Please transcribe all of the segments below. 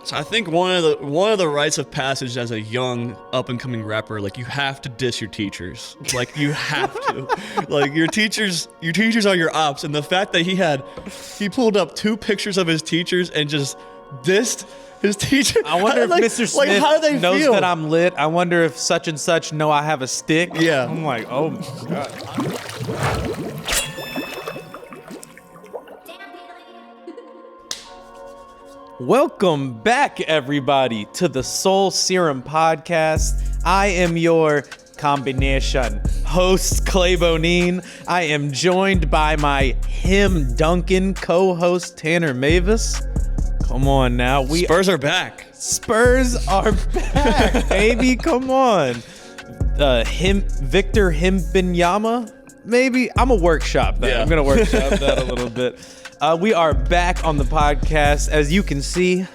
So I think one of the rites of passage as a young up and coming rapper, like you have to diss your teachers. Like you have to. Like your teachers are your ops. And the fact that he pulled up 2 pictures of his teachers and just dissed his teacher. I wonder if Mr. Smith how do they knows feel? that I'm lit. I wonder if such and such know I have a stick. Yeah. I'm like, oh my God. Welcome back, everybody, to the Soul Serum podcast. I am your combination host, Clay Bonine. I am joined by my him Duncan co-host, Tanner Mavis. Come on now. Spurs are back. Spurs are back, baby. Come on. Victor Himbenyama, maybe? I'm a workshop that. Yeah. I'm going to workshop that a little bit. We are back on the podcast. As you can see,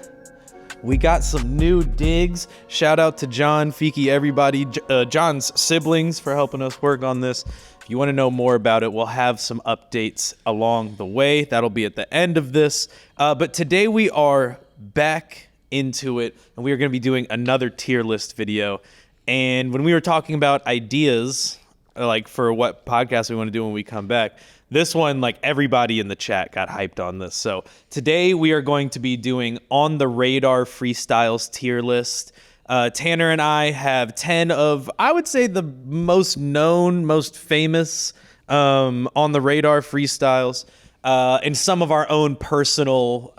we got some new digs. Shout out to John, Fiki, everybody, John's siblings for helping us work on this. If you want to know more about it, we'll have some updates along the way. That'll be at the end of this. But today we are back into it, and we are going to be doing another tier list video. And when we were talking about ideas, like for what podcast we want to do when we come back, this one, like everybody in the chat got hyped on this. So today we are going to be doing On the Radar Freestyles tier list. Tanner and I have 10 of, I would say, the most known, most famous On the Radar Freestyles. And some of our own personal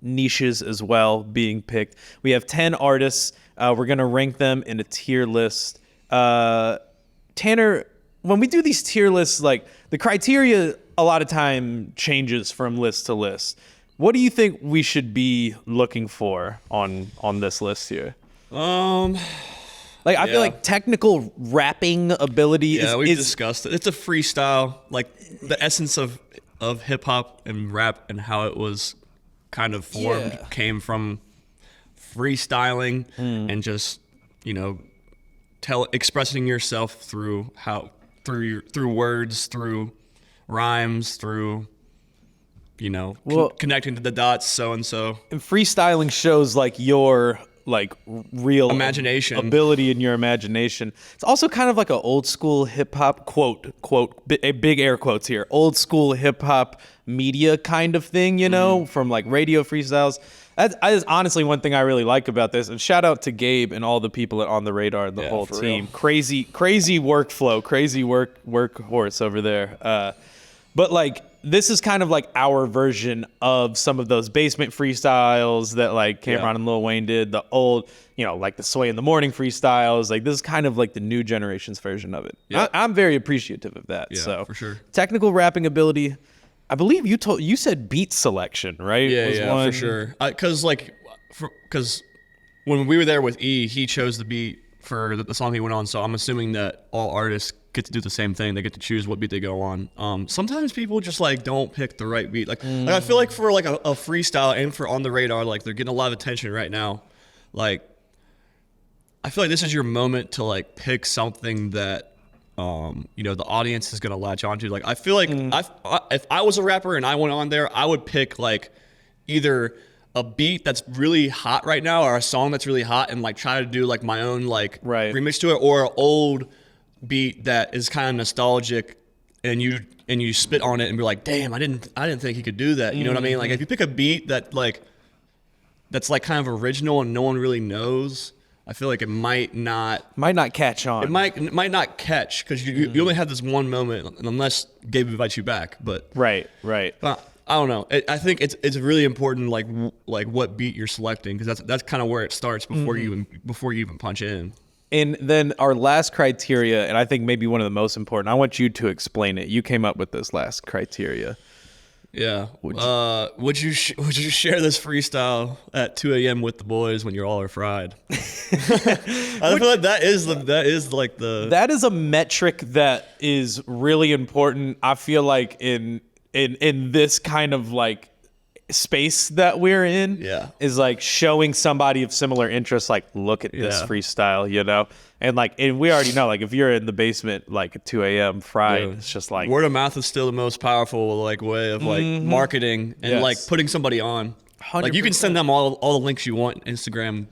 niches as well being picked. We have 10 artists. We're going to rank them in a tier list. Tanner, when we do these tier lists, like the criteria a lot of time changes from list to list. What do you think we should be looking for on this list here? I feel like technical rapping ability is... Yeah, we've discussed it. It's a freestyle, like the essence of hip hop and rap and how it was kind of formed came from freestyling and just, expressing yourself through words, through rhymes, through connecting to the dots, so and so. And freestyling shows like your real imagination, ability in your imagination. It's also kind of like an old school hip hop quote big air quotes here, old school hip hop media kind of thing, from like radio freestyles. That is honestly one thing I really like about this. And shout out to Gabe and all the people at On the Radar and the whole team. Real. Crazy workflow, crazy workhorse over there. But like this is kind of like our version of some of those basement freestyles that like Cameron and Lil Wayne did. The old, like the Sway in the Morning freestyles. Like this is kind of like the new generation's version of it. Yeah. I'm very appreciative of that. Yeah, so for sure. Technical rapping ability. I believe you said beat selection, right? Yeah, for sure. Because when we were there with E, he chose the beat for the song he went on. So I'm assuming that all artists get to do the same thing. They get to choose what beat they go on. Sometimes people just like don't pick the right beat. Like I feel like for like a freestyle and for On the Radar, like they're getting a lot of attention right now. Like I feel like this is your moment to like pick something that the audience is gonna latch onto. Like I feel like if I was a rapper and I went on there, I would pick like either a beat that's really hot right now or a song that's really hot and like try to do like my own like remix to it, or an old beat that is kind of nostalgic and you spit on it and be like, damn, I didn't think he could do that. You know what I mean? Like if you pick a beat that's like kind of original and no one really knows, I feel like it might not catch on. It might not catch because you only have this one moment unless Gabe invites you back. But right. I don't know. I think it's really important like what beat you're selecting, because that's kind of where it starts before you even punch in. And then our last criteria, and I think maybe one of the most important. I want you to explain it. You came up with this last criteria. Yeah. Would you share this freestyle at 2 a.m. with the boys when you all are fried? I feel like that is a metric that is really important. I feel like in this kind of like space that we're in, is like showing somebody of similar interests, like, look at this freestyle, and we already know, like, if you're in the basement like at 2 a.m. fried, it's just like word of mouth is still the most powerful like way of like marketing and like putting somebody on. Like you can send them all the links you want, Instagram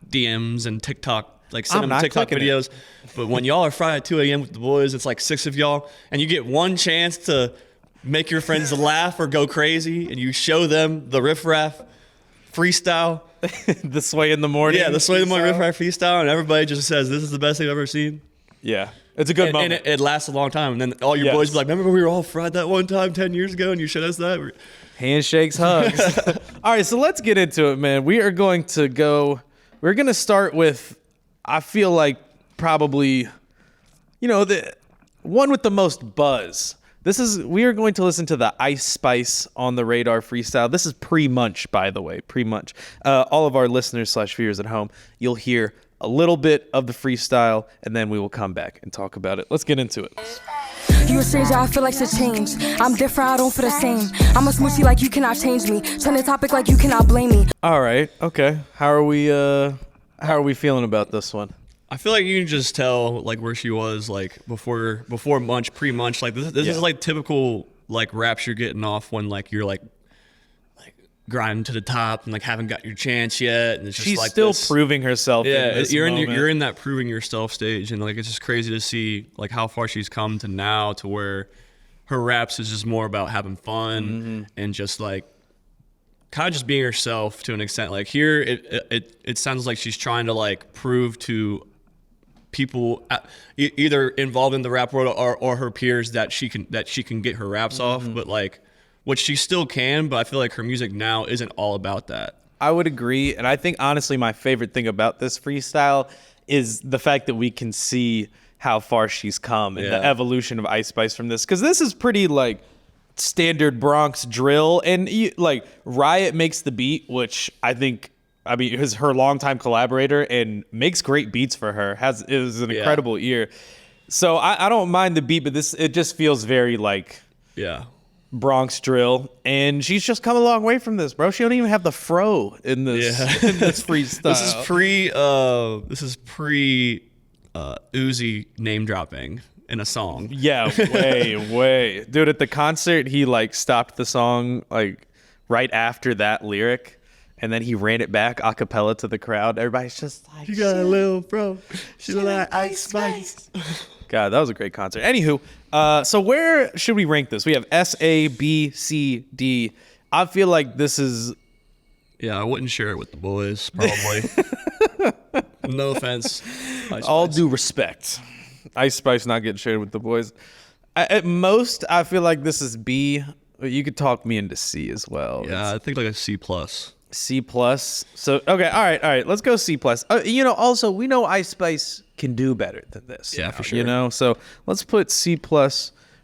DMs and TikTok. Like send them TikTok videos. But when y'all are Friday at 2 a.m. with the boys, it's like 6 of y'all, and you get one chance to make your friends laugh or go crazy, and you show them the Riff Raff freestyle. The Sway in the Morning. Yeah, the Sway in the Morning Riff Raff freestyle, and everybody just says, this is the best thing I've ever seen. Yeah, it's a good moment. And it lasts a long time. And then all your boys be like, remember when we were all fried that one time 10 years ago and you showed us that? Handshakes, hugs. All right, so let's get into it, man. We're going to start with, I feel like probably, the one with the most buzz. We are going to listen to the Ice Spice on the Radar freestyle. This is pre-munch, by the way, pre-munch. All of our listeners / viewers at home, you'll hear a little bit of the freestyle, and then we will come back and talk about it. Let's get into it. You a stranger, I feel like to change. I'm different, I don't feel the same. I'm a smoochie like you cannot change me. Turn the topic like you cannot blame me. All right, okay. How are we feeling about this one? I feel like you can just tell like where she was like before munch, pre-munch. Like this is like typical like raps you're getting off when like you're like grinding to the top and like haven't got your chance yet. And it's just she's like still proving herself. Yeah, in this you're moment. in that proving yourself stage, and like it's just crazy to see like how far she's come to now, to where her raps is just more about having fun and just like kind of just being herself to an extent. Like here, it sounds like she's trying to like prove to people either involved in the rap world or her peers that she can get her raps off, but like which she still can, but I feel like her music now isn't all about that. I would agree, and I think honestly my favorite thing about this freestyle is the fact that we can see how far she's come and the evolution of Ice Spice from this, because this is pretty like standard Bronx drill, and like Riot makes the beat, which I mean is her longtime collaborator and makes great beats for her, is an incredible ear. So I don't mind the beat, but it just feels very like Bronx drill, and she's just come a long way from this, bro. She don't even have the fro in this in this freestyle. This is pre Uzi name dropping in a song. Yeah, way. Dude, at the concert, he like stopped the song like right after that lyric, and then he ran it back a cappella to the crowd. Everybody's just like, "You got a little bro, she like Ice Spice." God, that was a great concert. Anywho, so where should we rank this? We have S, A, B, C, D. I feel like this is... Yeah, I wouldn't share it with the boys, probably. No offense. All due respect. Ice Spice not getting shared with the boys. At most, I feel like this is B. You could talk me into C as well. Yeah, I think like a C+. C+. So, okay, all right. Let's go C+. Also, we know Ice Spice can do better than this. Yeah, for sure. So let's put C+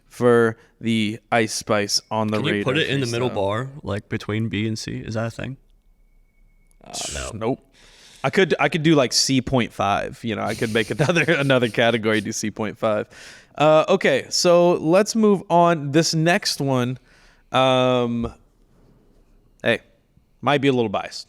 for the Ice Spice on the radar. Can you put it in the middle bar, like between B and C? Is that a thing? No. Nope. I could do like C.5. I could make another category, do C.5. Okay, so let's move on. This next one, hey, might be a little biased.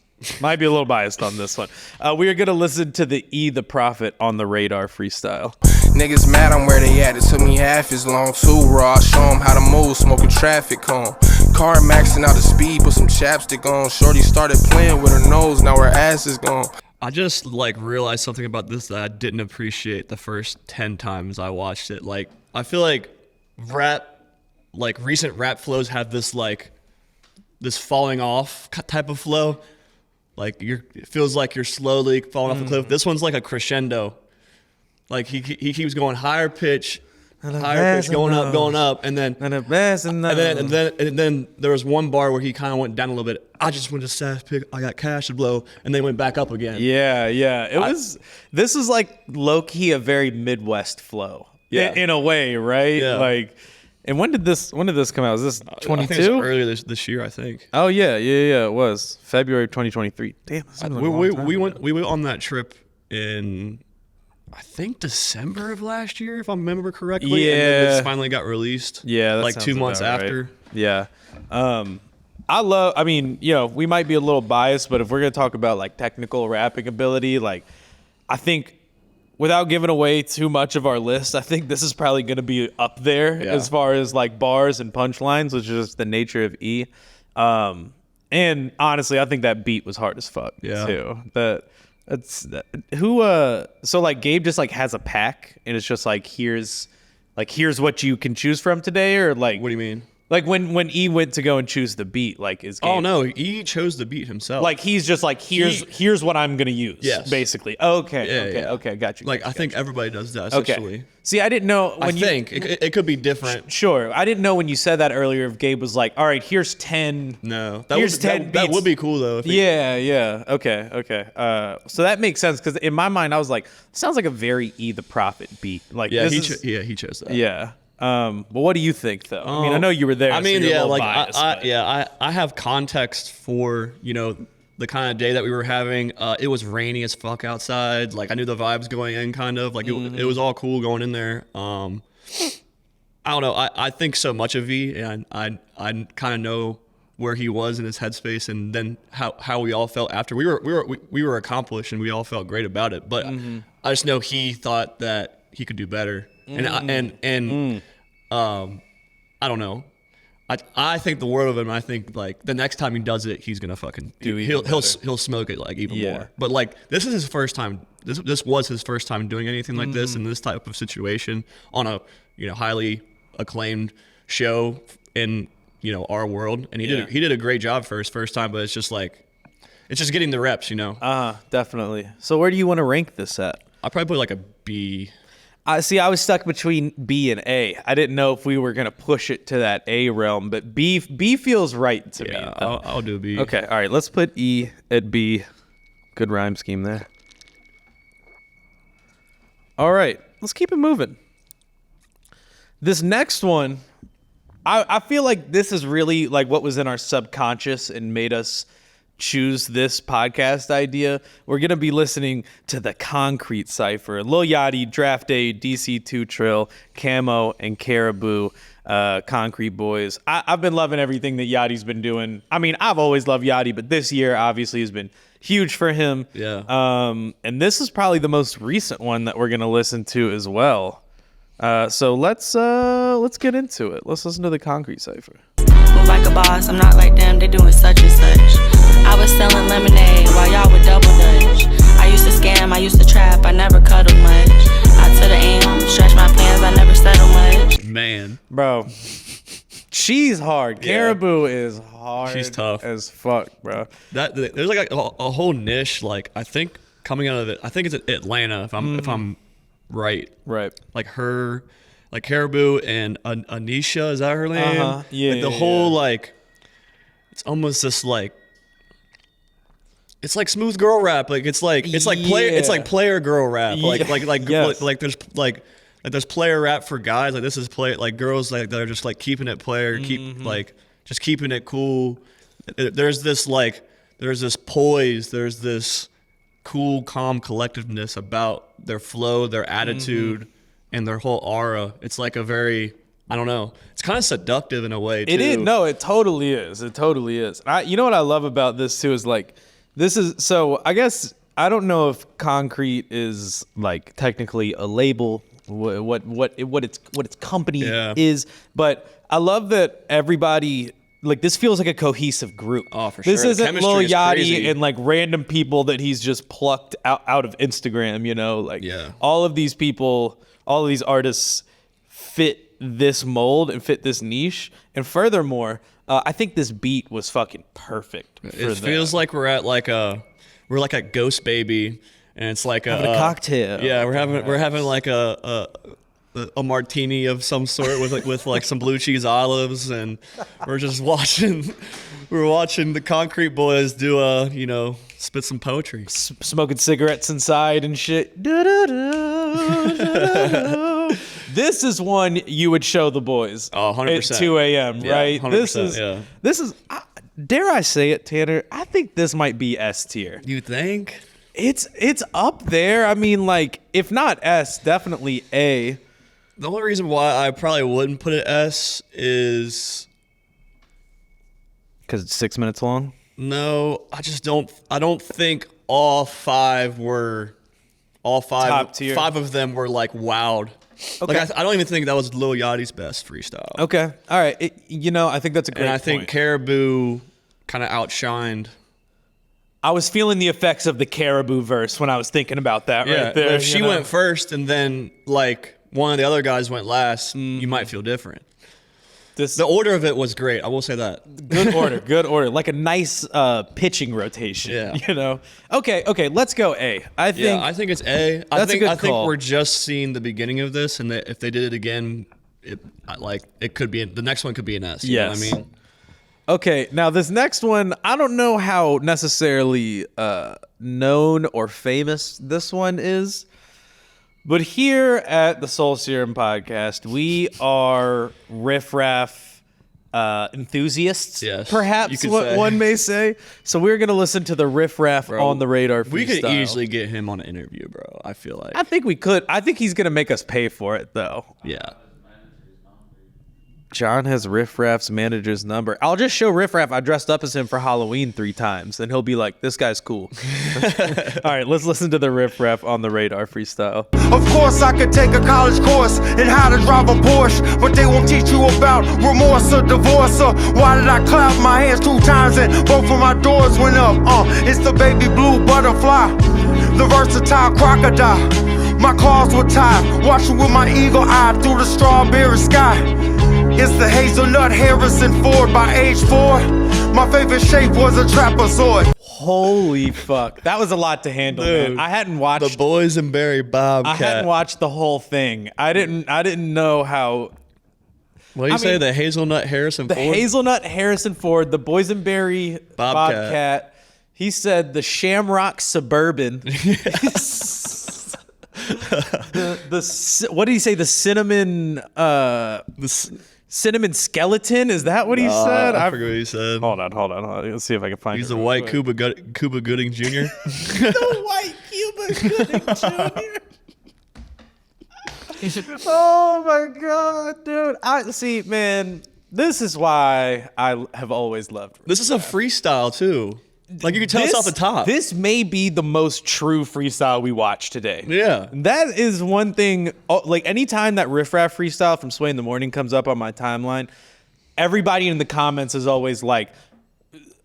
On this one. We are going to listen to the E the Prophet on the Radar freestyle. Niggas mad on where they at. It took me half as long too, raw. Show them how to move, smoking traffic cone. Car maxing out the speed, put some chapstick on. Shorty started playing with her nose, now her ass is gone. I just like realized something about this that I didn't appreciate the first 10 times I watched it. Like I feel like recent rap flows have this like this falling off type of flow. Like it feels like you're slowly falling off the cliff. This one's like a crescendo. Like he keeps going higher pitch, going up, and then there was one bar where he kind of went down a little bit. I just went to stash pick. I got cash to blow, and then went back up again. Yeah. This is like low key a very Midwest flow. Yeah, in a way, right? Yeah. Like. And when did this come out? Was this 22? I think it was earlier this year, I think. Oh yeah, it was February of 2023. Damn, we went on that trip in I think December of last year, if I remember correctly. Yeah, and then this finally got released. Yeah, that like 2 months after. Right. Yeah, we might be a little biased, but if we're gonna talk about like technical rapping ability, like I think. Without giving away too much of our list, I think this is probably going to be up there as far as like bars and punchlines, which is just the nature of E. And honestly, I think that beat was hard as fuck too. So like Gabe just like has a pack and it's just like here's what you can choose from today, or like What do you mean? like when E went to go and choose the beat, like is Gabe, Oh no, he chose the beat himself. like he's just like here's what I'm gonna use. Yes. Basically. Okay. Yeah. Okay. Got you. Like I think everybody does that essentially. Okay. See, I didn't know when I think it could be different. Sure. I didn't know when you said that earlier if Gabe was like, all right, here's 10. No, Here's 10 that beats. would be cool though. If Yeah. Okay. So that makes sense because in my mind I was like, sounds like a very E the Prophet beat. Like yeah, this he chose that. Yeah. But what do you think though? I mean, I know you were there. I mean, so you're a yeah, little like biased, I have context for the kind of day that we were having. It was rainy as fuck outside. Like I knew the vibes going in, kind of like it was all cool going in there. I don't know. I think so much of V, and I kind of know where he was in his headspace, and then how we all felt after we were accomplished, and we all felt great about it. But I just know he thought that he could do better, and I don't know. I think the world of him. I think like the next time he does it, he's gonna fucking he'll smoke it like even more. But like this is his first time. This was his first time doing anything like this in this type of situation on a highly acclaimed show in our world, and he did a great job for his first time. But it's just getting the reps. Definitely. So where do you want to rank this at? I'll probably put like a B. I was stuck between B and A. I didn't know if we were gonna push it to that A realm, but B feels right to me. Yeah, I'll do a B. Okay, all right. Let's put E at B. Good rhyme scheme there. All right, let's keep it moving. This next one, I feel like this is really like what was in our subconscious and made us choose this podcast idea. We're gonna be listening to the Concrete Cypher, Lil Yachty, Draft Day, DC2 Trill, Camo, and Caribou. Concrete Boys. I've been loving everything that Yachty's been doing. I mean, I've always loved Yachty, but this year obviously has been huge for him. Yeah. And this is probably the most recent one that we're gonna listen to as well. So let's get into it. Let's listen to the Concrete Cypher. Move like a boss, I'm not like them, they doing such and such. I was selling lemonade while y'all would double dutch. I used to scam, I used to trap, I never cuddled much. I to the aim, stretch my plans, I never settle much. Man. Bro, she's hard. Yeah. Caribou is hard. She's tough as fuck, bro. There's like a whole niche, like I think coming out of it. I think it's Atlanta if I'm right. Right. Like her, like Caribou and Anisha, is that her name? Yeah. Like the whole like, it's almost this like, it's like smooth girl rap. Like it's like player girl rap. Like there's player rap for guys. Like this is like girls like that are just like keeping it player, just keeping it cool. There's this poise. There's this cool, calm collectiveness about their flow, their attitude, and their whole aura. It's like a very, I don't know. It's kind of seductive in a way too. It is. No, it totally is. It totally is. You know what I love about this too is like, this is, so I guess, I don't know if Concrete is like technically a label, what its company is, but I love that everybody, like this feels like a cohesive group. Oh, for sure. This isn't Chemistry Lil is Yachty crazy. and like random people that he's just plucked out of Instagram, like all of these people, all of these artists fit this mold and fit this niche. And furthermore, I think this beat was fucking perfect. It feels like we're like at Ghost Baby, and it's like having a cocktail. Yeah, we're having like a martini of some sort with like some blue cheese olives, and we're just watching the Concrete Boys do spit some poetry, smoking cigarettes inside and shit. This is one you would show the boys. Oh, 100%. At 2 a.m. Right? 100%, This is. Dare I say it, Tanner? I think this might be S tier. You think? It's up there. I mean, like, if not S, definitely A. The only reason why I probably wouldn't put it S is because it's 6 minutes long. No, I just don't. I don't think all five top tier. 5 of them were like wowed. Okay. Like I don't even think that was Lil Yachty's best freestyle. Okay. All right. I think that's a great point. And I think Caribou kind of outshined. I was feeling the effects of the Caribou verse when I was thinking about that right there. If she went first and then like one of the other guys went last, you might feel different. The order of it was great. I will say that. Good order. Like a nice pitching rotation. Yeah. You know. Okay. Let's go A. I think it's A. That's a good I think call. we're just seeing the beginning of this, and that if they did it again, it could be the next one could be an S. You know what I mean? Okay, now this next one, I don't know how necessarily known or famous this one is, but here at the Soul Serum podcast, we are riffraff enthusiasts, yes, perhaps what one may say. So we're going to listen to the riffraff on the radar freestyle. We could easily get him on an interview, bro. I feel like. I think we could. I think he's going to make us pay for it, though. Yeah. John has Riff Raff's manager's number. I'll just show Riff Raff I dressed up as him for Halloween 3 times, and he'll be like, this guy's cool. All right, let's listen to the Riff Raff on the radar freestyle. Of course I could take a college course in how to drive a Porsche, but they won't teach you about remorse or divorce or why did I clap my hands 2 times and both of my doors went up. It's the baby blue butterfly, the versatile crocodile. My claws were tied, watching with my eagle eye through the strawberry sky. It's the hazelnut Harrison Ford by age 4. My favorite shape was a trapezoid. Holy fuck. That was a lot to handle, man. I hadn't watched the Boysenberry Bobcat. I hadn't watched the whole thing. I didn't know how. What do you say? The hazelnut Harrison Ford? The hazelnut Harrison Ford, the Boysenberry Bobcat. He said the Shamrock Suburban. What did he say? The cinnamon cinnamon skeleton? Is that what he said? I forget what he said. Hold on. Let's see if I can find it. He's the white Cuba Gooding Jr. The white Cuba Gooding Jr. Oh my god, dude. See, man, this is why I have always loved This is a freestyle too. Like you can tell us off the top. This may be the most true freestyle we watch today. Yeah. That is one thing. Like anytime that Riff Raff freestyle from Sway in the Morning comes up on my timeline, everybody in the comments is always like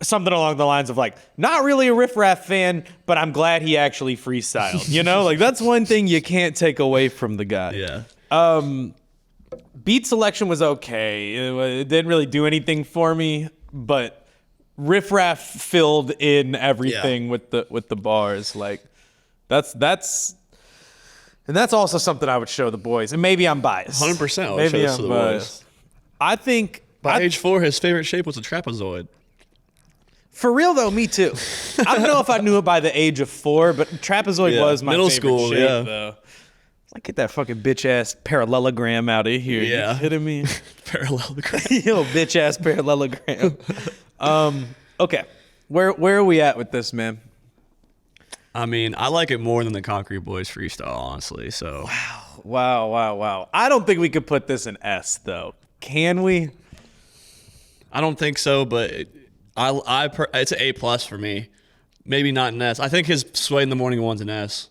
something along the lines of like, not really a Riff Raff fan, but I'm glad he actually freestyled. You know, like that's one thing you can't take away from the guy. Yeah. Beat selection was okay. It didn't really do anything for me, but Riff Raff filled in everything with the bars. Like that's also something I would show the boys. And maybe I'm biased. 100%. Maybe I'm biased. I think by age 4, his favorite shape was a trapezoid. For real though, me too. I don't know if I knew it by the age of 4, but trapezoid was my middle favorite school shape though. Like, get that fucking bitch ass parallelogram out of here. Yeah. You kidding me? Parallelogram. Yo, bitch ass parallelogram. Okay. Where are we at with this, man? I mean, I like it more than the Concrete Boys freestyle, honestly. So Wow. I don't think we could put this in S though. Can we? I don't think so, but it's an A+ for me. Maybe not an S. I think his Sway in the Morning one's an S.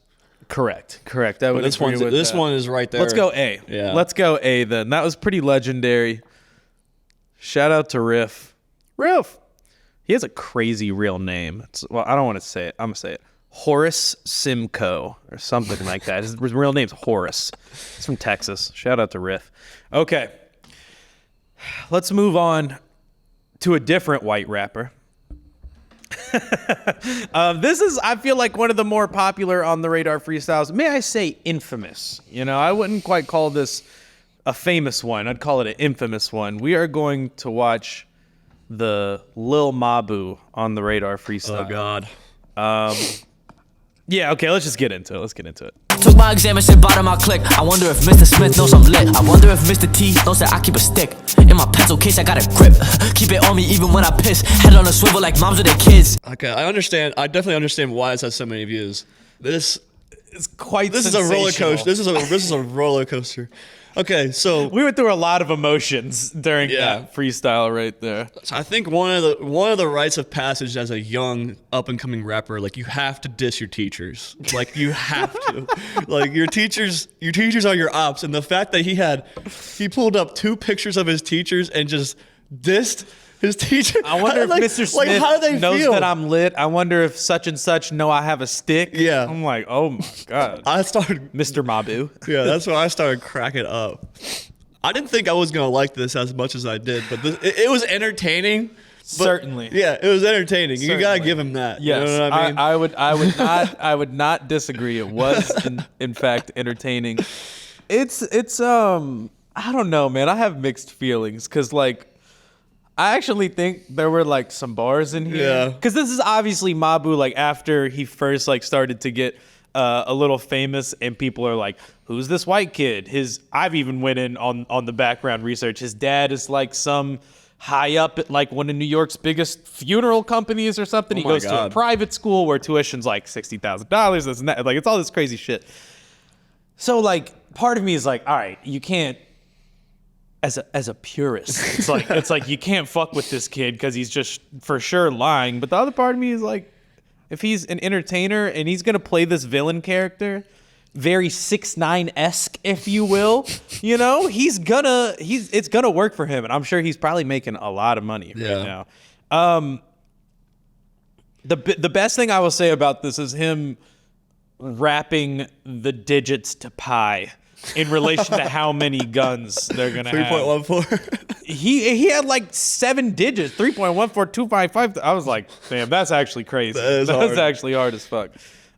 Correct. I would this agree with this that. one is right there. Let's go A. Yeah. Let's go A then. That was pretty legendary. Shout out to Riff. He has a crazy real name. I don't want to say it. I'm going to say it. Horace Simcoe or something like that. His real name's Horace. He's from Texas. Shout out to Riff. Okay. Let's move on to a different white rapper. This is, I feel like, one of the more popular on the radar freestyles. May I say infamous? You know, I wouldn't quite call this a famous one. I'd call it an infamous one. We are going to watch the Lil Mabu on the radar freestyle. Oh, God. Yeah, okay, let's just get into it. Took my exam and shit bottom my click. I wonder if Mr. Smith knows I'm lit. I wonder if Mr. T knows that I keep a stick. In my pencil case, I got a grip. Keep it on me even when I piss. Head on a swivel like moms with their kids. Okay, I understand. I definitely understand why this has so many views. This It's quite is a roller sensational. coaster. This is a roller coaster. Okay, so We went through a lot of emotions during that freestyle right there. So I think one of the rites of passage as a young up and coming rapper, like you have to diss your teachers. Like you have to. Like your teachers are your ops. And the fact that he pulled up 2 pictures of his teachers and just dissed His teacher. I wonder if like, Mr. Smith like, how do they knows feel? that I'm lit. I wonder if such and such know I have a stick. Yeah. I'm like, oh my God. I started. Mr. Mabu. Yeah, that's when I started cracking up. I didn't think I was gonna like this as much as I did, but it was entertaining. Certainly. Yeah, it was entertaining. You gotta Certainly. give him that. Yes, You know what I mean? I would not disagree. It was in fact entertaining. It's I don't know, man. I have mixed feelings because like I actually think there were like some bars in here. Yeah. Because this is obviously Mabu like after he first like started to get a little famous and people are like, who's this white kid? I've even went in on the background research. His dad is like some high up at like one of New York's biggest funeral companies or something. He goes to a private school where tuition's like $60,000, this and that. Like it's all this crazy shit. So like part of me is like, all right, you can't as a purist. It's like you can't fuck with this kid because he's just for sure lying. But the other part of me is like, if he's an entertainer and he's gonna play this villain character, very 6ix9ine-esque, if you will, you know, it's gonna work for him, and I'm sure he's probably making a lot of money right now. The best thing I will say about this is him wrapping the digits to pi in relation to how many guns they're gonna have. 3.14. He had like 7 digits, 3.14255. I was like, damn, that's actually crazy. That's hard. actually hard as fuck.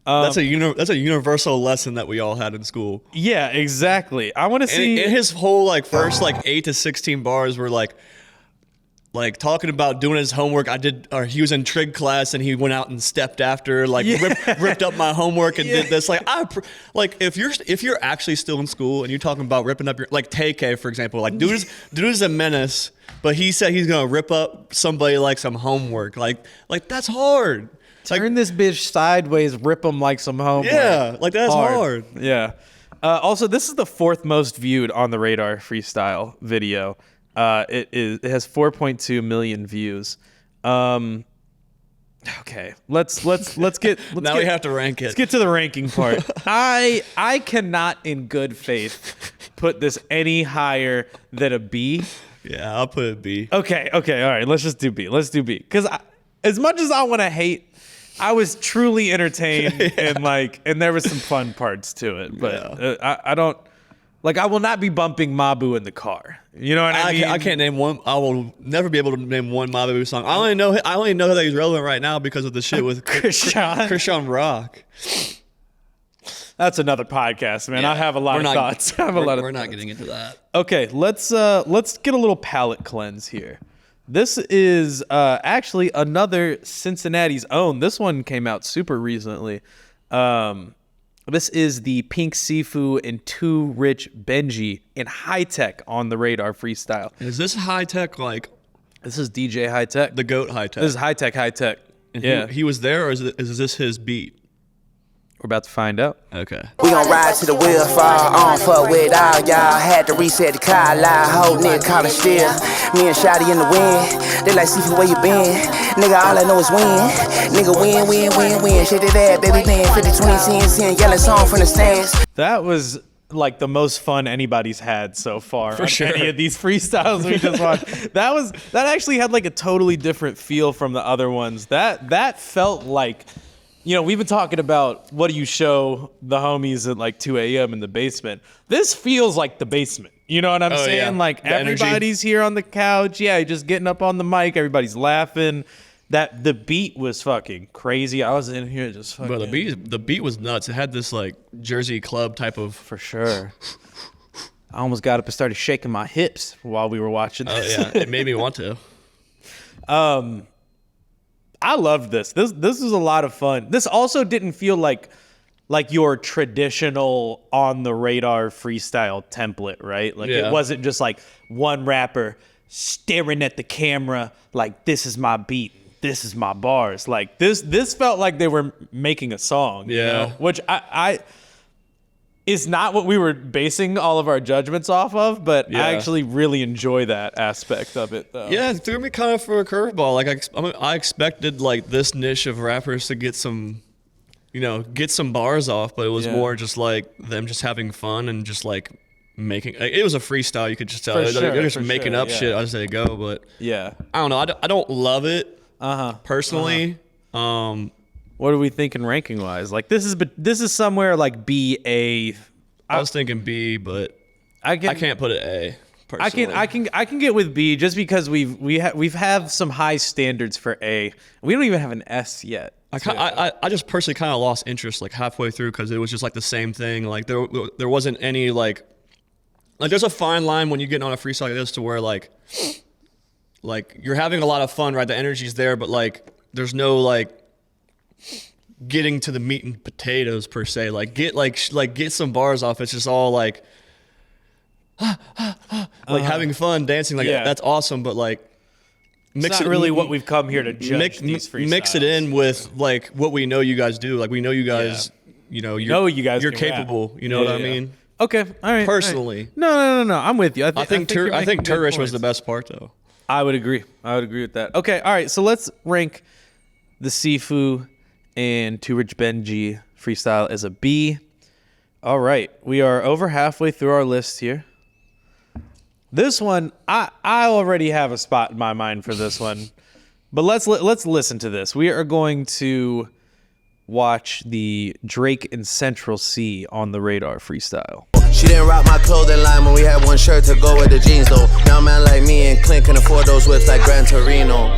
That's a universal lesson that we all had in school. Yeah, exactly. I want to see. And his whole like first like 8 to 16 bars were like talking about doing his homework. He was in trig class and he went out and stepped after, like ripped up my homework and did this. Like if you're actually still in school and you're talking about ripping up your, like TK for example, like dude is a menace, but he said he's gonna rip up somebody like some homework. Like that's hard. Turn this bitch sideways, rip him like some homework. Yeah, like that's hard. Yeah. Also, this is the 4th most viewed on the Radar freestyle video. It has 4.2 million views. Okay, let's get Now we have to rank it. Let's get to the ranking part. I cannot in good faith put this any higher than a B. Yeah, I'll put a B. Okay, all right. Let's just do B. Let's do B. Because as much as I want to hate, I was truly entertained and there was some fun parts to it. But I don't like. I will not be bumping Mabu in the car. You know what I mean? I can't name one. I will never be able to name one Mabu song. I only know that he's relevant right now because of the shit with Krishan Rock. That's another podcast, man. I have a lot of thoughts. We're not getting into that. Okay, let's get a little palate cleanse here. This is actually another Cincinnati's own. This one came out super recently. This is the Pink Sifu and Too Rich Benji in High Tech on the Radar freestyle. Is this High Tech like? This is DJ High Tech. The GOAT High Tech. This is High Tech. And yeah. He was there, or is this his beat? We're about to find out. Okay. We gon' ride to the wheel fall on, fuck with all y'all. Had to reset the car, lie, whole nigga callin' still. Me and Shotty in the wind, they like, Seafood, where you been? Nigga, all I know is win. Nigga, win. Shit to that, baby, paying 50, 20, 10, yelling song from the stands. That was like the most fun anybody's had so far for on sure. Any of these freestyles we just watched. That actually had like a totally different feel from the other ones. That felt like, you know, we've been talking about what do you show the homies at like 2 a.m. in the basement. This feels like the basement. You know what I'm saying? Yeah. Like The everybody's here on the couch. Yeah, just getting up on the mic. Everybody's laughing. The beat was fucking crazy. I was in here just fucking. But the beat was nuts. It had this like Jersey club type of. For sure. I almost got up and started shaking my hips while we were watching this. Yeah, it made me want to. I loved this. This was a lot of fun. This also didn't feel like your traditional on the radar freestyle template, right? Like Yeah. it wasn't just like one rapper staring at the camera like this is my beat, this is my bars. Like this felt like they were making a song, you Yeah. know? Which I is not what we were basing all of our judgments off of, but Yeah. I actually really enjoy that aspect of it though. Yeah, it threw me kind of for a curveball. Like I expected like this niche of rappers to get some bars off, but it was Yeah. more just like them just having fun and just like making. Like, it was a freestyle. You could just tell they're just making up shit as they go. But yeah, I don't know. I don't love it personally. What are we thinking ranking wise? Like this is somewhere like B A. I was thinking B, but I can't put it A. Personally. I can get with B just because we've have some high standards for A. We don't even have an S yet. I just personally kind of lost interest like halfway through because it was just like the same thing. Like there wasn't any like there's a fine line when you get on a freestyle like this to where like you're having a lot of fun, right? The energy's there, but like there's no like getting to the meat and potatoes per se. Like get some bars off. It's just all like having fun, dancing. Like that's awesome, but like it's not really what we've come here to judge these freestyles. Mix it in with like what we know you guys do. Like we know you guys, you're capable. Rap. You know what I mean? Okay, all right. Personally, no. I'm with you. I think Turish was the best part though. I would agree with that. Okay, all right. So let's rank the Sifu and Too Rich Benji freestyle as a B. All right, we are over halfway through our list here. This one, I already have a spot in my mind for this one, but let's listen to this. We are going to watch the Drake and Central C on the Radar freestyle. She didn't rock my clothing line when we had one shirt to go with the jeans though. Now a man like me and Clint can afford those whips like Gran Torino.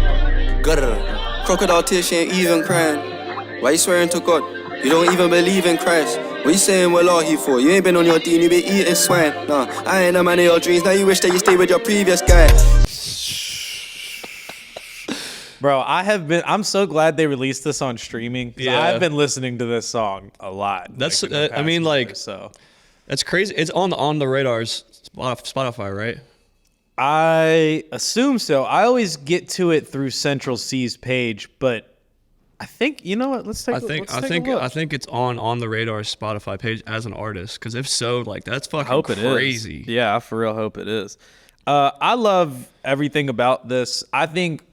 Crocodile tears, she ain't even crying. Why you swearing to God? You don't even believe in Christ. What you saying, well, are he for? You ain't been on your dean, you been eating swine. Nah, I ain't a man of your dreams. Now you wish that you stayed with your previous guy. Bro, I'm so glad they released this on streaming. Yeah. I've been listening to this song a lot. That's, I mean, like, so that's crazy. It's on the Radar's Spotify, right? I assume so. I always get to it through Central C's page, but I think, you know what? Let's take a look. I think it's on the Radar's Spotify page as an artist. Because if so, like that's fucking crazy. It is. Yeah, I for real hope it is. I love everything about this. I think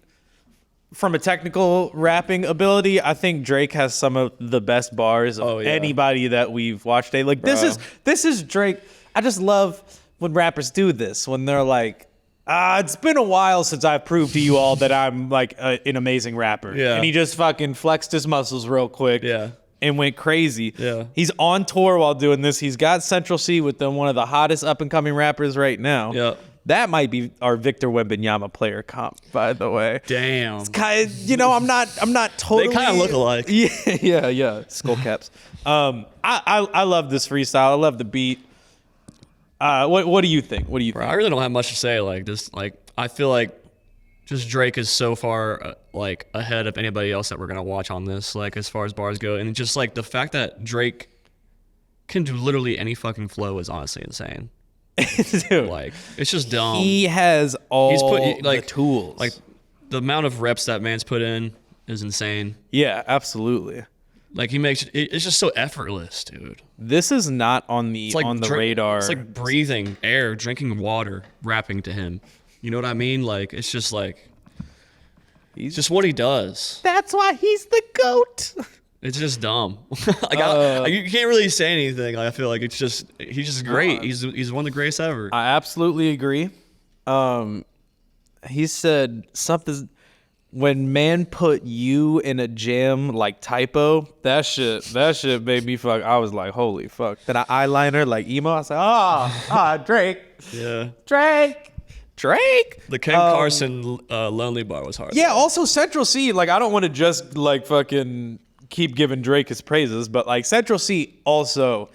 from a technical rapping ability, I think Drake has some of the best bars of anybody that we've watched. Like this is Drake. I just love when rappers do this when they're like, it's been a while since I've proved to you all that I'm like an amazing rapper. Yeah. And he just fucking flexed his muscles real quick. Yeah. And went crazy. Yeah. He's on tour while doing this. He's got Central C with them, one of the hottest up and coming rappers right now. Yeah. That might be our Victor Wembanyama player comp, by the way. Damn. It's kind of, I'm not totally. They kind of look alike. Yeah. Skull caps. I love this freestyle. I love the beat. What do you think? Bro, I really don't have much to say. Like this, like I feel like just Drake is so far like ahead of anybody else that we're gonna watch on this. Like as far as bars go, and just like the fact that Drake can do literally any fucking flow is honestly insane. Dude, like it's just dumb. He has all the tools. Like the amount of reps that man's put in is insane. Yeah, absolutely. Like he makes it's just so effortless, dude. This is not on the Radar. It's like breathing air, drinking water, rapping to him. You know what I mean? Like it's just like he's just what he does. That's why he's the GOAT. It's just dumb. Like you can't really say anything. Like, I feel like he's just great. He's one of the greatest ever. I absolutely agree. He said something. When man put you in a jam like Typo, that shit made me fuck. I was like, holy fuck. Then I eyeliner like emo. I was like, Drake. Yeah. Drake. The Ken Carson Lonely bar was hard. Yeah, also Central C, like I don't want to just like fucking keep giving Drake his praises, but like Central C also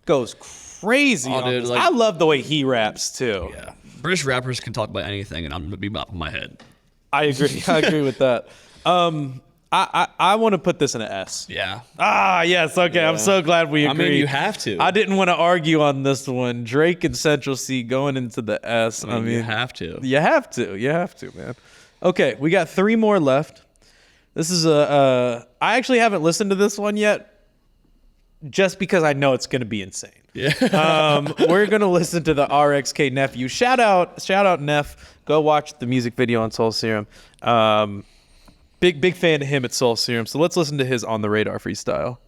goes crazy. Oh, dude, like, I love the way he raps too. Yeah. British rappers can talk about anything and I'm gonna be bopping my head. I agree with that. I want to put this in an S. Yeah. Yes. Okay. Yeah. I'm so glad we agree. I mean, you have to. I didn't want to argue on this one. Drake and Central C going into the S. I mean, you have to. You have to, man. Okay. We got 3 more left. This is I actually haven't listened to this one yet just because I know it's going to be insane. Yeah. We're going to listen to the RXK Nephew. Shout out Neff. Go watch the music video on Soul Serum. Big fan of him at Soul Serum. So let's listen to his On the Radar freestyle.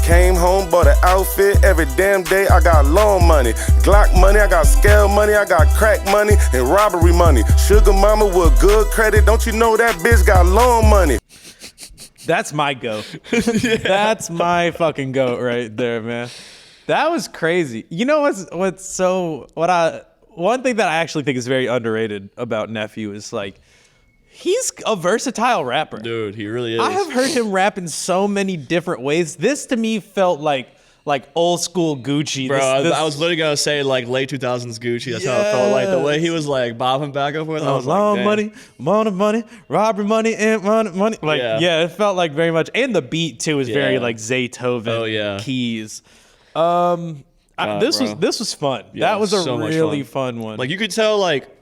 Came home, bought an outfit every damn day. I got loan money, Glock money, I got scale money, I got crack money, and robbery money. Sugar mama with good credit, don't you know that bitch got loan money? That's my goat. That's my fucking goat right there, man. That was crazy. You know one thing that I actually think is very underrated about Nephew is like, he's a versatile rapper. Dude, he really is. I have heard him rap in so many different ways. This to me felt like old school Gucci. Bro, I was literally gonna say like late 2000s Gucci. That's how it felt like. The way he was like bobbing back and forth. I was like, long money, robbery money, and money. Like, yeah, it felt like very much. And the beat too is very like Zaytoven keys. This was fun. Yeah, that was a so really fun one. Like you could tell like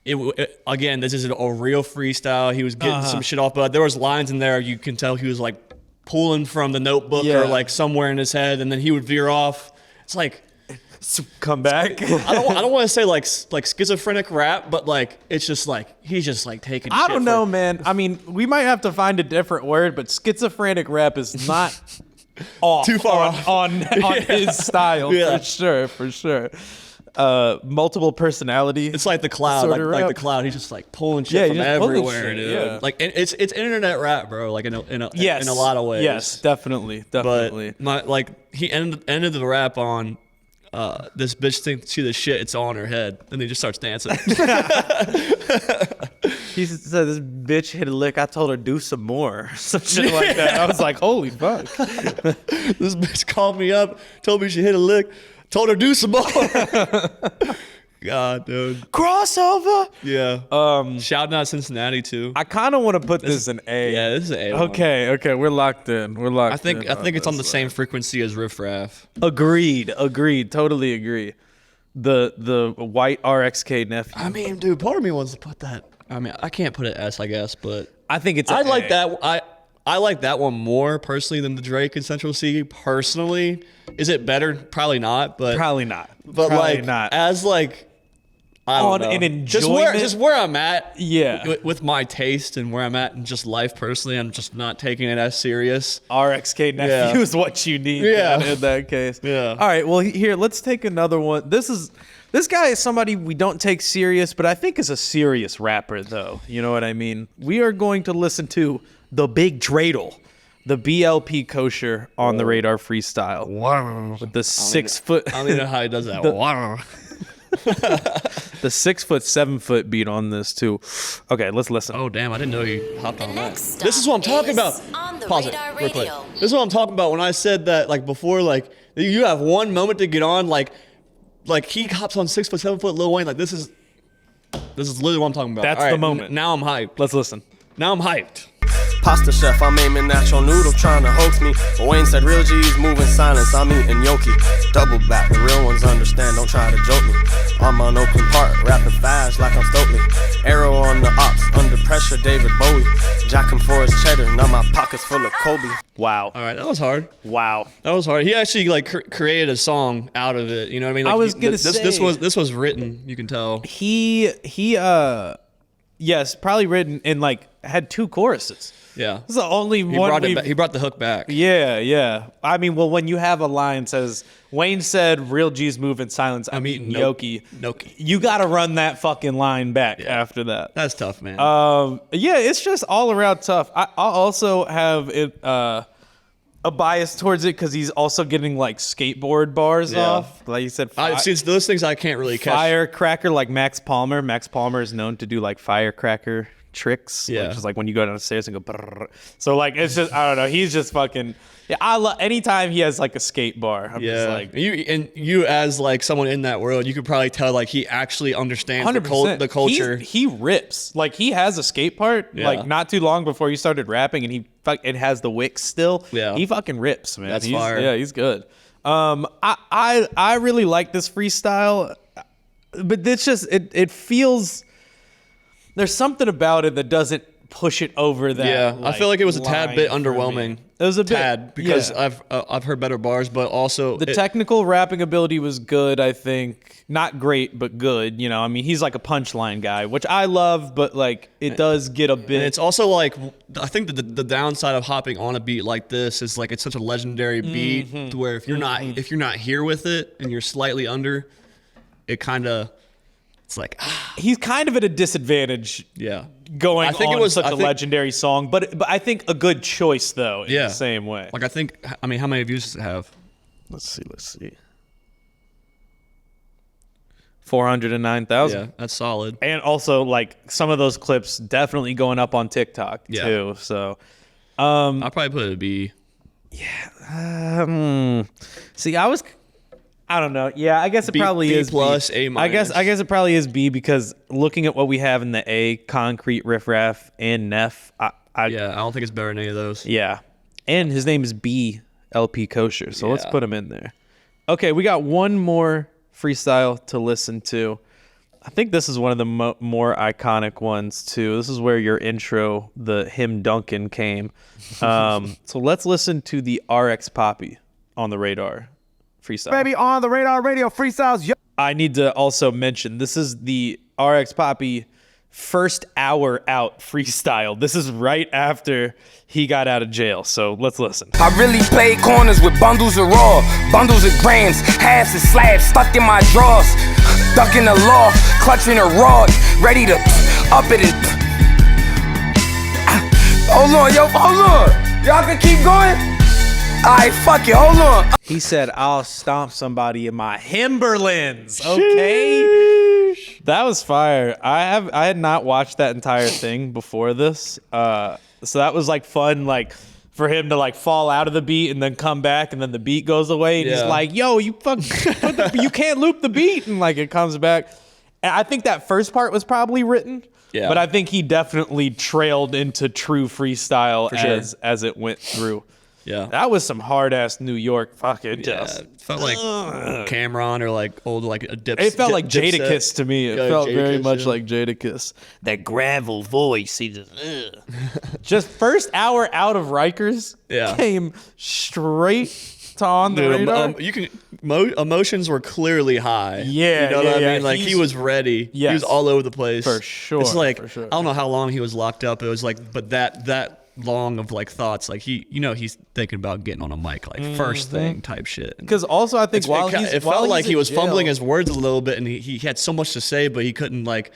it again, this is a real freestyle. He was getting some shit off, but there was lines in there you can tell he was like pulling from the notebook or like somewhere in his head, and then he would veer off. It's like come back. I don't want to say like schizophrenic rap, but like it's just like he's just like taking. I don't know, man. I mean, we might have to find a different word, but schizophrenic rap is not off too far on his style for sure. Multiple personality. It's like the cloud, like the cloud. He's just like pulling shit from everywhere, dude. Yeah. Like it's internet rap, bro. Like in a lot of ways. Yes, definitely. But he ended the rap on this bitch thinks she the shit. It's all in her head, and he just starts dancing. He said, "This bitch hit a lick. I told her do some more." Some shit like that. I was like, "Holy fuck!" This bitch called me up, told me she hit a lick. Told her do some more. God, dude. Crossover. Yeah. Shouting out Cincinnati too. I kind of want to put this in A. Yeah, this is an A. Okay. We're locked in. I think it's on the same frequency as Riff Raff. Agreed. Totally agree. The white RXK Nephew. I mean, dude, part of me wants to put that. I mean, I can't put it S, I guess, but I think it's. I like that. I like that one more personally than the Drake and Central C. Personally, is it better? Probably not. But probably not. But probably like not. As like I don't know. An enjoyment. Just where I'm at. Yeah. With my taste and where I'm at in just life personally, I'm just not taking it as serious. RXK Nephew is what you need. Yeah. In that case. Yeah. All right. Well, here, let's take another one. This guy is somebody we don't take serious, but I think is a serious rapper, though. You know what I mean? We are going to listen to the Big Dreidel, the BLP Kosher on the Radar Freestyle. Wow. With the 6 foot. I don't even know how he does that. Wow. The 6 foot, 7 foot beat on this too. Okay, let's listen. Oh damn! I didn't know he hopped on that. This is what I'm talking about. Pause it real quick. This is what I'm talking about when I said that like before, like you have one moment to get on, like he hops on 6 foot, 7 foot Lil Wayne. Like this is literally what I'm talking about. That's the moment. Now I'm hyped. Let's listen. Now I'm hyped. Pasta chef, I'm aiming at your noodle, trying to hoax me. But Wayne said real G's move in silence, I'm eating gnocchi. Double back, the real ones understand, don't try to joke me. I'm on Oakland Park, rapping fast like I'm Stokely. Arrow on the ops, under pressure, David Bowie. Jacking for his cheddar, now my pockets full of Kobe. Wow. All right, that was hard. Wow. That was hard. He actually like created a song out of it. You know what I mean? Like, I was gonna say this was written. You can tell. Yes, probably written and like had 2 choruses. Yeah. This is the only one. He brought the hook back. Yeah. I mean, well, when you have a line says, Wayne said, real G's move in silence, I'm eating gnocchi. You got to run that fucking line back after that. That's tough, man. Yeah, it's just all around tough. I also have a bias towards it because he's also getting like skateboard bars off. Like you said, see, those things I can't really catch. Firecracker, like Max Palmer. Max Palmer is known to do like firecracker tricks, which is like when you go downstairs and go brrr. So like it's just I don't know, he's just fucking I love anytime he has like a skate bar. I'm just like you as like someone in that world, you could probably tell like he actually understands the culture. He rips. Like he has a skate part like not too long before he started rapping, and it has the wicks still. Yeah, he fucking rips, man. That's fire. Yeah, he's good. I really like this freestyle, but it's just it feels. There's something about it that doesn't push it over that. Yeah, I feel like it was a tad bit underwhelming. It was a tad bit because I've heard better bars, but also the technical rapping ability was good. I think not great, but good. You know, I mean, he's like a punchline guy, which I love, but like it does get a bit. And it's also like I think the downside of hopping on a beat like this is like it's such a legendary beat to where if you're not here with it and you're slightly under, it kind of it's like he's kind of at a disadvantage. Yeah. Going on such a legendary song, but I think a good choice though in the same way. Like I mean, how many views does it have? Let's see. 409,000. Yeah, that's solid. And also like some of those clips definitely going up on TikTok too. So I'll probably put it a B. Yeah. See, I don't know. Yeah, I guess it probably is plus, B. A minus. I guess it probably is B because looking at what we have in the A, Concrete, Riff Raff, and Neff, I don't think it's better than any of those. Yeah. And his name is B LP Kosher, so let's put him in there. Okay, we got one more freestyle to listen to. I think this is one of the more iconic ones too. This is where your intro, the him Duncan, came. So let's listen to the RX Poppy on the Radar freestyle. Baby, on the Radar Radio freestyles. I need to also mention this is the RX Poppy first hour out freestyle. This is right after he got out of jail. So let's listen. I really played corners with bundles of raw, bundles of grams, halves and slabs stuck in my drawers. Ducking the law, clutching a rod, ready to up it and. Hold on. Y'all can keep going? Alright, fuck it, hold on. He said, I'll stomp somebody in my Himberlands. Okay. That was fire. I had not watched that entire thing before this. So that was like fun, like for him to like fall out of the beat and then come back and then the beat goes away and he's like, yo, you you can't loop the beat, and like it comes back. And I think that first part was probably written. Yeah. But I think he definitely trailed into true freestyle as it went through. Yeah, that was some hard ass New York fucking just. It felt like Cameron or like old like a dip. It felt like Jadakiss to me. It felt very much like Jadakiss. That gravel voice, he just first hour out of Rikers came straight to on the radar. Emotions were clearly high. Yeah, you know what I mean. Like he was ready. Yes, he was all over the place for sure. It's like I don't know how long he was locked up. It was like, but that long of like thoughts, like he's thinking about getting on a mic, like first thing type shit. Because also I think it felt like he was fumbling his words a little bit, and he had so much to say, but he couldn't like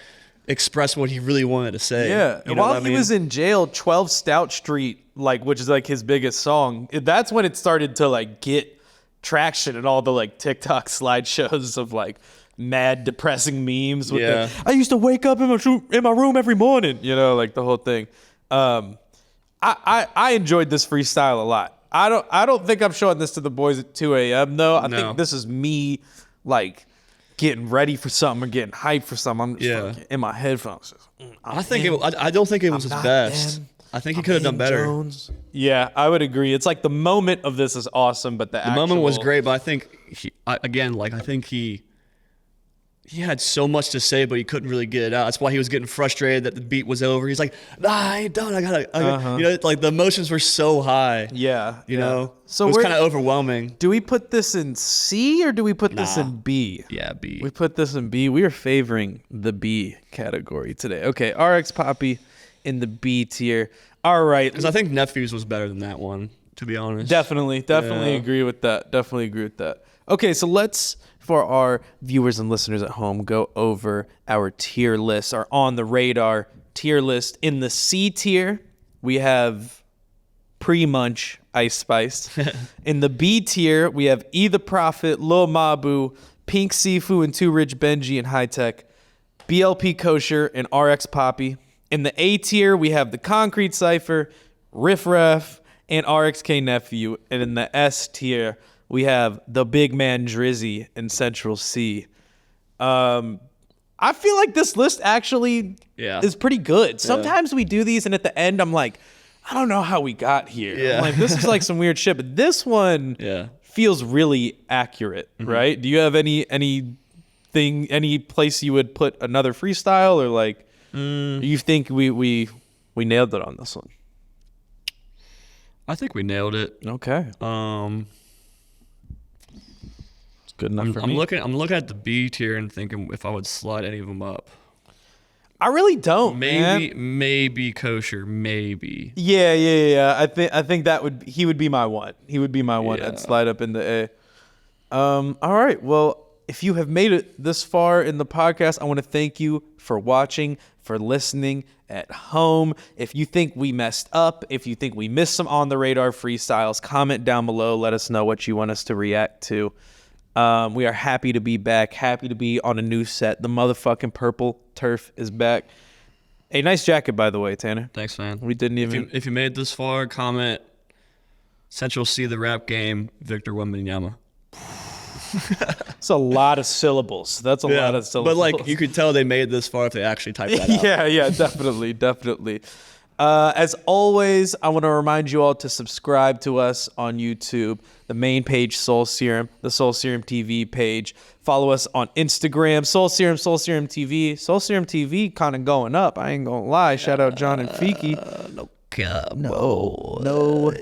express what he really wanted to say. Yeah, you know while he was in jail, 12 Stout Street, like which is like his biggest song. That's when it started to like get traction and all the like TikTok slideshows of like mad depressing memes. With I used to wake up in my room every morning, you know, like the whole thing. I enjoyed this freestyle a lot. I don't think I'm showing this to the boys at 2 a.m. though. I think this is me like getting ready for something or getting hyped for something. I'm just in my headphones. I don't think it was his best. I think he could have done better. Jones. Yeah, I would agree. It's like the moment of this is awesome, but the moment was great. But I think he had so much to say, but he couldn't really get it out. That's why he was getting frustrated that the beat was over. He's like, nah, I ain't done. I gotta. You know, like the emotions were so high. Yeah. You know, so it was kind of overwhelming. Do we put this in C or do we put this in B? Yeah, B. We put this in B. We are favoring the B category today. Okay, RX Poppy in the B tier. All right. Because I think Nephew's was better than that one, to be honest. Definitely agree with that. Okay, so let's, for our viewers and listeners at home, go over our tier list, our on the radar tier list. In the C tier, we have pre-munch Ice Spice. In the B tier, we have E the Prophet, Lil Mabu, Pink Sifu, and Too Rich Benji and High Tech, BLP Kosher, and RX Poppy. In the A tier, we have the Concrete Cypher, Riff Raff, and RXK Nephew. And in the S tier, we have the big man Drizzy and Central C. I feel like this list actually is pretty good. Sometimes we do these and at the end I'm like, I don't know how we got here. Yeah. I'm like, this is like some weird shit. But this one feels really accurate, right? Do you have any place you would put another freestyle, or like you think we nailed it on this one? I think we nailed it. Okay. It's good enough for I'm me. I'm looking at the B tier and thinking if I would slide any of them up. I really don't. Man. Maybe kosher, maybe. Yeah. I think he would be my one. He would be my one. I'd slide up into A. All right. Well, if you have made it this far in the podcast, I want to thank you for watching, for listening at home. If you think we messed up, if you think we missed some on the radar freestyles, comment down below. Let us know what you want us to react to. We are happy to be back, happy to be on a new set. The motherfucking purple turf is back. Hey, nice jacket, by the way, Tanner. Thanks, man. We didn't even... If you made it this far, comment Central C the rap game, Victor Wembanyama. It's a lot of syllables. That's a lot of syllables. But like you could tell they made it this far if they actually typed that out. Yeah, definitely. As always, I want to remind you all to subscribe to us on YouTube, the main page, Soul Serum, the Soul Serum TV page. Follow us on Instagram, Soul Serum TV. Soul Serum TV kind of going up. I ain't going to lie. Shout out John and Fiki. No cap. No.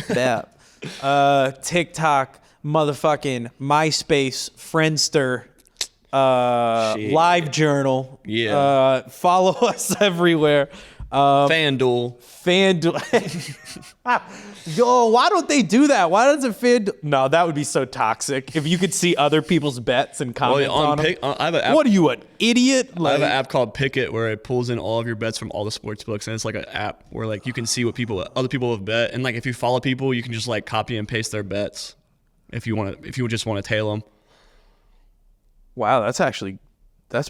That. TikTok, motherfucking MySpace, Friendster, Live Journal. Yeah. Follow us everywhere. FanDuel. Yo, why don't they do that? Why doesn't FanDuel? No, that would be so toxic. If you could see other people's bets and comment on them. I have an app, what are you, an idiot? I have an app called Pick It where it pulls in all of your bets from all the sports books, and it's like an app where like you can see what other people have bet, and like if you follow people, you can just like copy and paste their bets if you just want to tail them. Wow, that's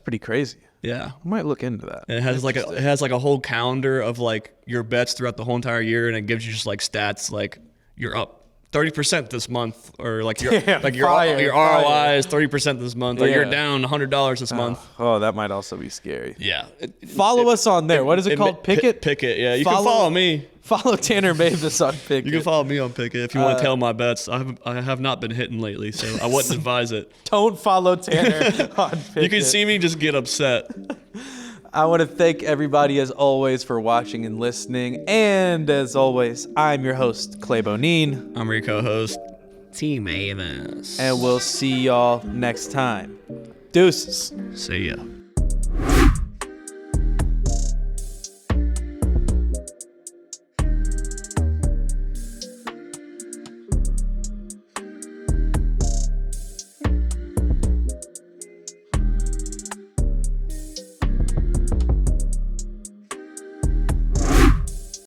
pretty crazy. Yeah, I might look into that. And it has like a whole calendar of like your bets throughout the whole entire year, and it gives you just like stats like you're up 30% this month, or like your ROI is 30% this month, or you're down $100 this month. Oh, that might also be scary. Yeah. Follow us on there. What is it called? Pick It? Pick It. Yeah, you can follow me. Follow Tanner Mavis on Pick It. You can follow me on Pick It if you want to tail my bets. I have not been hitting lately, so I wouldn't advise it. Don't follow Tanner on Pick It. You can see me just get upset. I want to thank everybody, as always, for watching and listening. And as always, I'm your host, Clay Bonine. I'm your co-host, T Mavis. And we'll see y'all next time. Deuces. See ya.